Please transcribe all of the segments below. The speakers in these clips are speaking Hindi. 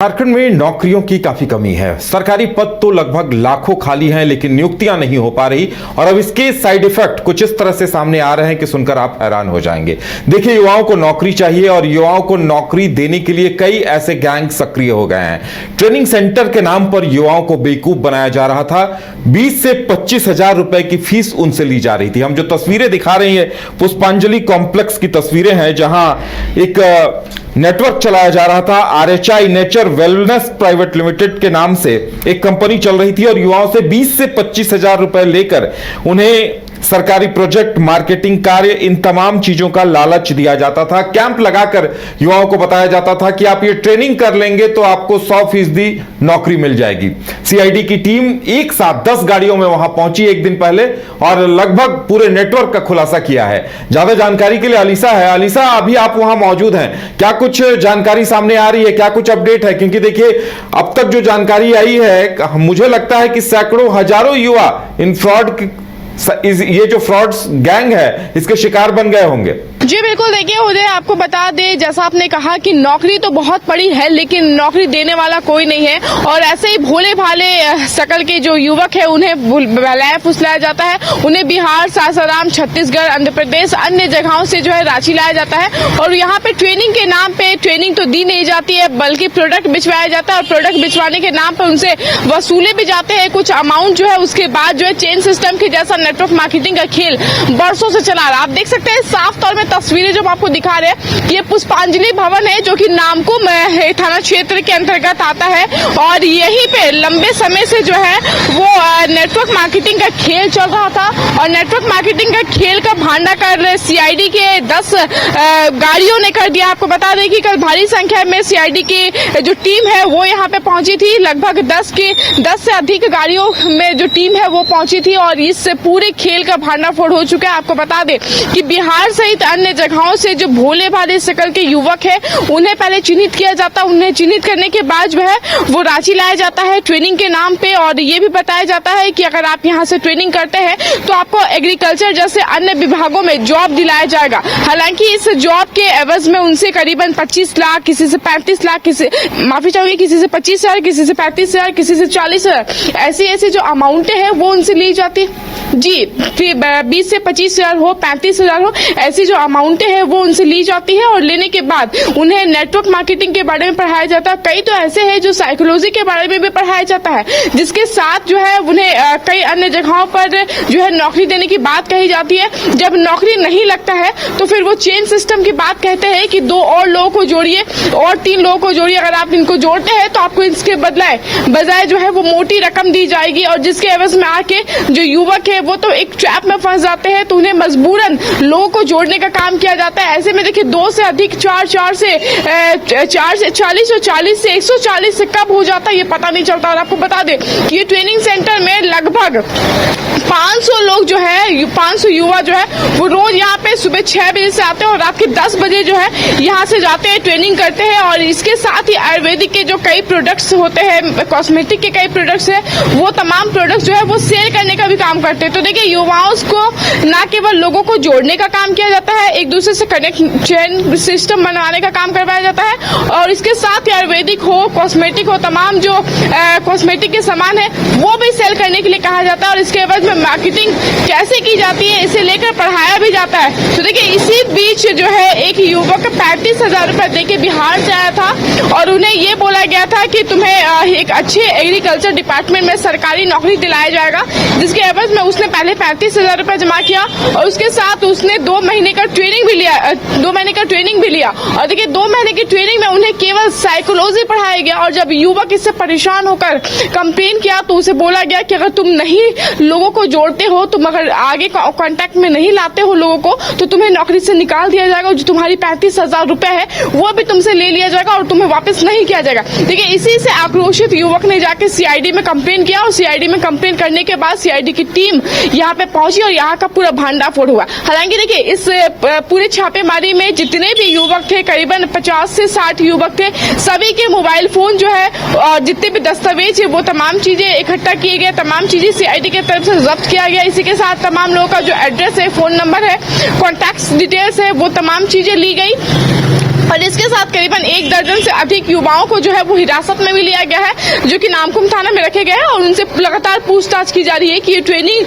झारखंड में नौकरियों की काफी कमी है। सरकारी पद तो लगभग लाखों खाली हैं, लेकिन नियुक्तियां नहीं हो पा रही। और अब इसके साइड इफेक्ट कुछ इस तरह से सामने आ रहे हैं कि सुनकर आप हैरान हो जाएंगे। देखिए, युवाओं को नौकरी चाहिए और युवाओं को नौकरी देने के लिए कई ऐसे गैंग सक्रिय हो गए हैं। ट्रेनिंग सेंटर के नाम पर युवाओं को बेवकूफ बनाया जा रहा था। 20 से 25 हजार रुपए की फीस उनसे ली जा रही थी। हम जो तस्वीरें दिखा रहे हैं, पुष्पांजलि कॉम्प्लेक्स की तस्वीरें हैं, जहां एक नेटवर्क चलाया जा रहा था। RHI nature wellness private limited के नाम से एक कंपनी चल रही थी और युवाओं से 20 से 25 हजार रुपए लेकर उन्हें सरकारी प्रोजेक्ट, मार्केटिंग कार्य, इन तमाम चीजों का लालच दिया जाता था। कैंप लगाकर युवाओं को बताया जाता था कि आप ये ट्रेनिंग कर लेंगे तो आपको 100% नौकरी मिल जाएगी। CID की टीम एक साथ 10 गाड़ियों में वहां पहुंची एक दिन पहले और लगभग पूरे नेटवर्क का खुलासा किया है। ज्यादा जानकारी के लिए अलीसा है। अलीसा, अभी आप वहां मौजूद हैं, क्या कुछ जानकारी सामने आ रही है, क्या कुछ अपडेट है? क्योंकि देखिए, अब तक जो जानकारी आई है, मुझे लगता है कि सैकड़ों हजारों युवा इन ये जो फ्रॉड्स गैंग है, इसके शिकार बन गए होंगे। जी बिल्कुल, देखिए उदय, आपको बता दें, जैसा आपने कहा कि नौकरी तो बहुत पड़ी है, लेकिन नौकरी देने वाला कोई नहीं है। और ऐसे ही भोले भाले शकल के जो युवक है, उन्हें बहलाया फुसलाया जाता है। उन्हें बिहार, सासाराम, छत्तीसगढ़, आंध्र प्रदेश, अन्य जगहों से जो है रांची लाया जाता है। और यहाँ पे ट्रेनिंग के नाम पे ट्रेनिंग तो दी नहीं जाती है, बल्कि प्रोडक्ट बिचवाया जाता है। और प्रोडक्ट बिचवाने के नाम पर उनसे वसूले भी जाते हैं कुछ अमाउंट जो है। उसके बाद जो है चेन सिस्टम के जैसा नेटवर्क मार्केटिंग का खेल बरसों से चला रहा। आप देख सकते हैं साफ तौर में तस्वीरें जो हम आपको दिखा रहे हैं, ये पुष्पांजलि भवन है, जो कि नामकुम थाना क्षेत्र के अंतर्गत आता है। और यहीं पे लंबे समय से जो है वो नेटवर्क मार्केटिंग का खेल चल रहा था। और नेटवर्क मार्केटिंग का खेल का भांडाकार CID के 10 गाड़ियों ने कर दिया। आपको बता दें कि कल भारी संख्या में CID की जो टीम है वो यहाँ पे पहुंची थी। लगभग 10 से अधिक गाड़ियों में जो टीम है वो पहुंची थी और इस पूरे खेल का भांडाफोड़ हो चुका है। आपको बता दें कि बिहार सहित अन्य जगहों से जो भोले भाले शकल के युवक है, उन्हें पहले चिन्हित किया जाता है। उन्हें चिन्हित करने के बाद जो है वो रांची लाया जाता है ट्रेनिंग के नाम पे। और ये भी बताया जाता है कि अगर आप यहाँ से ट्रेनिंग करते हैं तो आपको एग्रीकल्चर जैसे अन्य विभागों में जॉब दिलाया जाएगा। हालांकि इस जॉब के एवज में उनसे करीबन 25 लाख, किसी से 35 लाख, किसी से 25 हजार, किसी से 35 हजार, किसी से 40 हजार, ऐसी जो अमाउंटें हैं वो उनसे ली जाती है। जी, फिर 20 से 25 हजार हो, 35 हजार हो, ऐसी जो अमाउंटें हैं वो उनसे ली जाती है। और लेने के बाद उन्हें नेटवर्क मार्केटिंग के बारे में पढ़ाया जाता है। कई तो ऐसे हैं जो साइकोलॉजी के बारे में भी पढ़ाया जाता है, जिसके साथ जो है उन्हें कई अन्य जगहों पर जो है नौकरी देने की बात कही जाती है। जब नौकरी नहीं लगता है तो फिर वो चेन सिस्टम की बात कहते हैं कि 2 और लोगों को जोड़िए और 3 लोगों को जोड़िए। अगर आप इनको जोड़ते हैं तो आपको इसके बजाय जो है वो मोटी रकम दी जाएगी। और जिसके एवज में आके जो युवक है वो तो एक ट्रैप में फंस जाते हैं, तो उन्हें मजबूरन लोगों को जोड़ने का काम किया जाता है। ऐसे में देखिए 2 से अधिक, 4 से 40 और 40 से 140 से कब हो जाता है ये पता नहीं चलता। और आपको बता दें कि ये ट्रेनिंग सेंटर में लगभग 500 लोग जो है, 500 युवा जो है वो रोज यहाँ पे सुबह 6 बजे से आते हैं और रात के 10 बजे जो है यहाँ से जाते हैं, ट्रेनिंग करते हैं। और इसके साथ ही आयुर्वेदिक के जो कई प्रोडक्ट्स होते हैं, कॉस्मेटिक के कई प्रोडक्ट्स है, वो तमाम प्रोडक्ट्स जो है वो सेल करने का भी काम करते हैं। तो देखिए, युवाओं को न केवल लोगों को जोड़ने का काम किया जाता है, एक दूसरे से कनेक्शन सिस्टम बनवाने का काम करवाया जाता है। और इसके साथ ही आयुर्वेदिक हो, कॉस्मेटिक हो, तमाम जो कॉस्मेटिक के सामान है वो भी सेल करने के लिए कहा जाता है। और इसके एवज में मार्केटिंग कैसे की जाती है इसे लेकर पढ़ाया भी जाता है। तो देखिए, इसी बीच जो है एक युवक 35 हजार रुपए देके बिहार से आया था और उन्हें ये बोला गया था कि तुम्हें एक अच्छे एग्रीकल्चर डिपार्टमेंट में सरकारी नौकरी दिलाया जाएगा, जिसके एवज में उसने पहले 35 हजार रुपए जमा किया और उसके साथ उसने 2 महीने का ट्रेनिंग भी लिया। और देखिए, 2 महीने की ट्रेनिंग में उन्हें केवल साइकोलॉजी पढ़ाया गया। और जब युवक इससे परेशान होकर कंप्लेन किया तो उसे बोला गया कि अगर तुम नहीं लोगों को जोड़ते हो, तुम अगर आगे कांटेक्ट में नहीं लाते हो लोगों को, तो तुम्हें नौकरी से निकाल दिया जाएगा। जो तुम्हारी 35 हजार रुपए है वो भी तुमसे ले लिया जाएगा और तुम्हें वापस नहीं किया जाएगा। देखिए, इसी से आक्रोशित युवक ने जाके CID में कंप्लेन किया और CID में कंप्लेन करने के बाद CID की टीम यहाँ पे पहुंची और यहाँ का पूरा भांडाफोड़ हुआ। हालांकि देखिए, इस पूरे छापेमारी में जितने भी युवक थे, करीबन 50 से 60 युवक थे, सभी के मोबाइल फोन जो है और जितने भी दस्तावेज है वो तमाम चीजें इकट्ठा किए गए, तमाम चीजें CID की तरफ से जब्त किया गया। इसी के साथ तमाम लोगों का जो एड्रेस है, फोन नंबर है, कॉन्टैक्ट डिटेल्स है, वो तमाम चीजें ली गई। और इसके साथ करीबन 1 दर्जन से अधिक युवाओं को जो है वो हिरासत में भी लिया गया है, जो कि नामकुम थाना में रखे गए हैं और उनसे लगातार पूछताछ की जा रही है कि ये ट्रेनिंग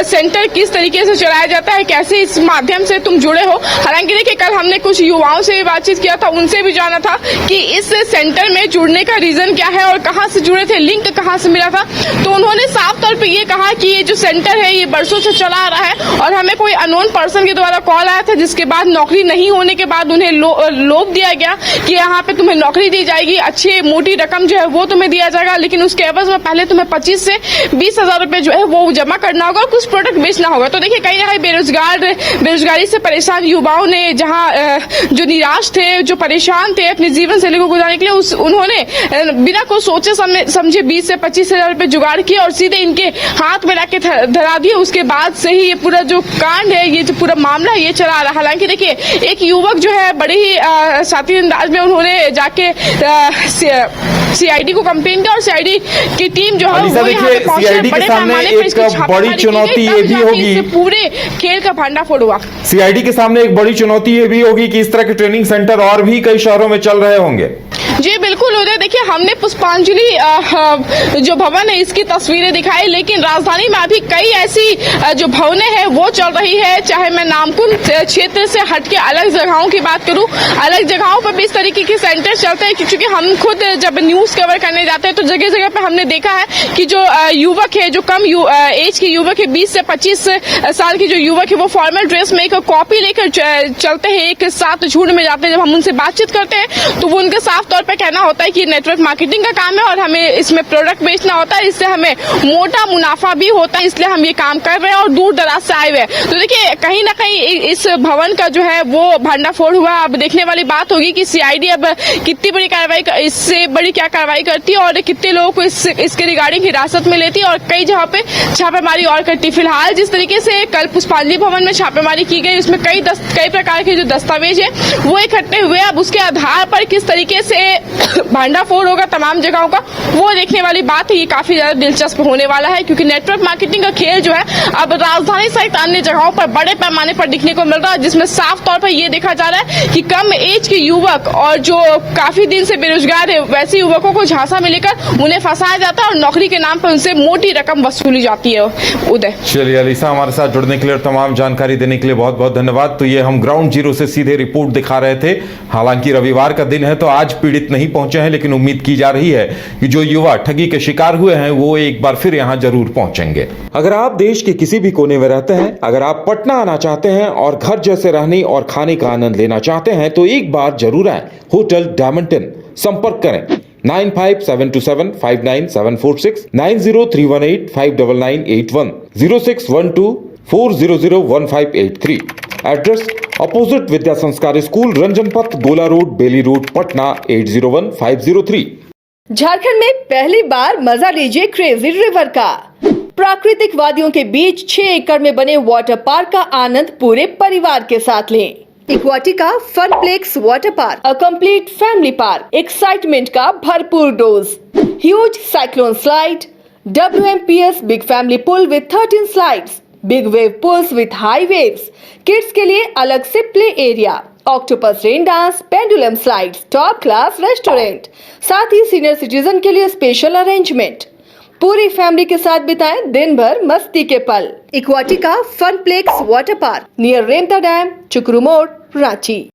सेंटर किस तरीके से चलाया जाता है, कैसे इस माध्यम से तुम जुड़े हो। हालांकि देखिए, कल हमने कुछ युवाओं से भी बातचीत किया था, उनसे भी जाना था कि इस सेंटर में जुड़ने का रीजन क्या है और कहाँ से जुड़े थे, लिंक कहाँ से मिला था। तो उन्होंने साफ तौर पर ये कहा कि ये जो सेंटर है ये बरसों से चला आ रहा है और हमें कोई अननोन पर्सन के द्वारा कॉल आया था, जिसके बाद नौकरी नहीं होने के बाद उन्हें लोभ दिया गया कि यहाँ पे तुम्हें नौकरी दी जाएगी, अच्छी मोटी रकम जो है वो तुम्हें दिया जाएगा, लेकिन उसके एवज में पहले तुम्हें 25 से 20 हजार रुपए जो है वो जमा करना होगा और कुछ प्रोडक्ट बेचना होगा। तो देखिए, कहीं ना कहीं बेरोजगारी से परेशान युवाओं ने, जहाँ जो निराश थे, जो परेशान थे अपने जीवन शैली को गुजारने के लिए, उन्होंने बिना कुछ सोचे समझे 20 से 25 हजार रुपए जुगाड़ किए और सीधे इनके हाथ में लाके धरा दिए। उसके बाद से ही ये पूरा जो कांड है, ये जो पूरा मामला है, ये चला आ रहा। हालांकि देखिए, एक युवक जो है बड़े ही साथी अंदाज में उन्होंने जाके सीआईडी को कंप्लेन किया और सीआईडी की टीम जो है वो यहाँ पे पहुंची। सीआईडी के सामने एक बड़ी चुनौती ये भी होगी, पूरे खेल का भंडाफोड़ हुआ। सीआईडी के सामने एक बड़ी चुनौती ये भी होगी कि इस तरह के ट्रेनिंग सेंटर और भी कई शहरों में चल रहे होंगे। जी बिल्कुल उदय, देखिए हमने पुष्पांजलि जो भवन है इसकी तस्वीरें दिखाई, लेकिन राजधानी में अभी कई ऐसी जो भवनें हैं वो चल रही है। चाहे मैं नामकुम क्षेत्र से हटके अलग जगहों की बात करूं, अलग जगहों पर भी इस तरीके के सेंटर चलते हैं, क्योंकि हम खुद जब न्यूज कवर करने जाते हैं तो जगह जगह पे हमने देखा है कि जो युवक है, जो कम एज के युवक है, 20 से 25 साल की जो युवक है, वो फॉर्मल ड्रेस में एक कॉपी लेकर चलते हैं, एक साथ झुंड में जाते हैं। जब हम उनसे बातचीत करते हैं तो वो उनके साफ तौर पे कहना होता है कि नेटवर्क मार्केटिंग का काम है और हमें इसमें प्रोडक्ट बेचना होता है, इससे हमें मोटा मुनाफा भी होता है, इसलिए हम ये काम कर रहे हैं और दूर दराज से आए हुए हैं। तो देखिए, कहीं ना कहीं इस भवन का जो है वो भंडाफोड़ हुआ। अब देखने वाली बात होगी कि सीआईडी अब कितनी बड़ी कार्रवाई, इससे बड़ी क्या कार्रवाई करती है और कितने लोगों को इसके रिगार्डिंग हिरासत में लेती है और कई जगह पे छापेमारी और करती। फिलहाल जिस तरीके से कल पुष्पांजलि भवन में छापेमारी की गई, उसमें कई प्रकार के जो दस्तावेज है वो इकट्ठे हुए। अब उसके आधार पर किस तरीके से भंडाफोड़ होगा तमाम जगहों का, वो देखने वाली बात है। ये काफी ज्यादा दिलचस्प होने वाला है, क्योंकि नेटवर्क मार्केटिंग का खेल जो है अब राजधानी सहित अन्य जगहों पर बड़े पैमाने पर दिखने को मिल रहा है, जिसमें साफ तौर पर ये देखा जा रहा है कि कम एज के युवक और जो काफी दिन से बेरोजगार है, वैसे युवकों को झांसा में लेकर उन्हें फंसाया जाता है और नौकरी के नाम पर उनसे मोटी रकम वसूली जाती है। उदय, चलिए अलीसा, हमारे साथ जुड़ने के लिए और तमाम जानकारी देने के लिए बहुत बहुत धन्यवाद। तो ये हम ग्राउंड जीरो से सीधे रिपोर्ट दिखा रहे थे। हालांकि रविवार का दिन है तो आज पीड़ित नहीं पहुंचे हैं, लेकिन उम्मीद की जा रही है कि जो युवा ठगी के शिकार हुए हैं वो एक बार फिर यहां जरूर पहुंचेंगे। अगर आप देश के किसी भी कोने में रहते हैं, अगर आप पटना आना चाहते हैं और घर जैसे रहने और खाने का आनंद लेना चाहते हैं तो एक बार जरूर आए होटल डायमंड इन। संपर्क करें 9572759746, 9031859981, 0612400153। एड्रेस अपोजिट विद्या संस्कार स्कूल, रंजन पथ, गोला रोड, बेली रोड, पटना 801503। झारखंड में पहली बार मजा लीजिए क्रेजी रिवर का। प्राकृतिक वादियों के बीच 6 एकड़ में बने वाटर पार्क का आनंद पूरे परिवार के साथ लें। Equatica Funplex water park, a complete family park, excitement का भरपूर dose, huge cyclone slide, WMPS big family pool with 13 slides, big wave pools with high waves, kids के लिए अलग से play area, octopus rain dance, pendulum slides, top class restaurant, साथ ही सीनियर सिटीजन के लिए स्पेशल अरेंजमेंट। पूरी फैमिली के साथ बिताएं दिन भर मस्ती के पल। इक्वाटिका Funplex water park near Remta dam, चुकरू मोड़, रांची।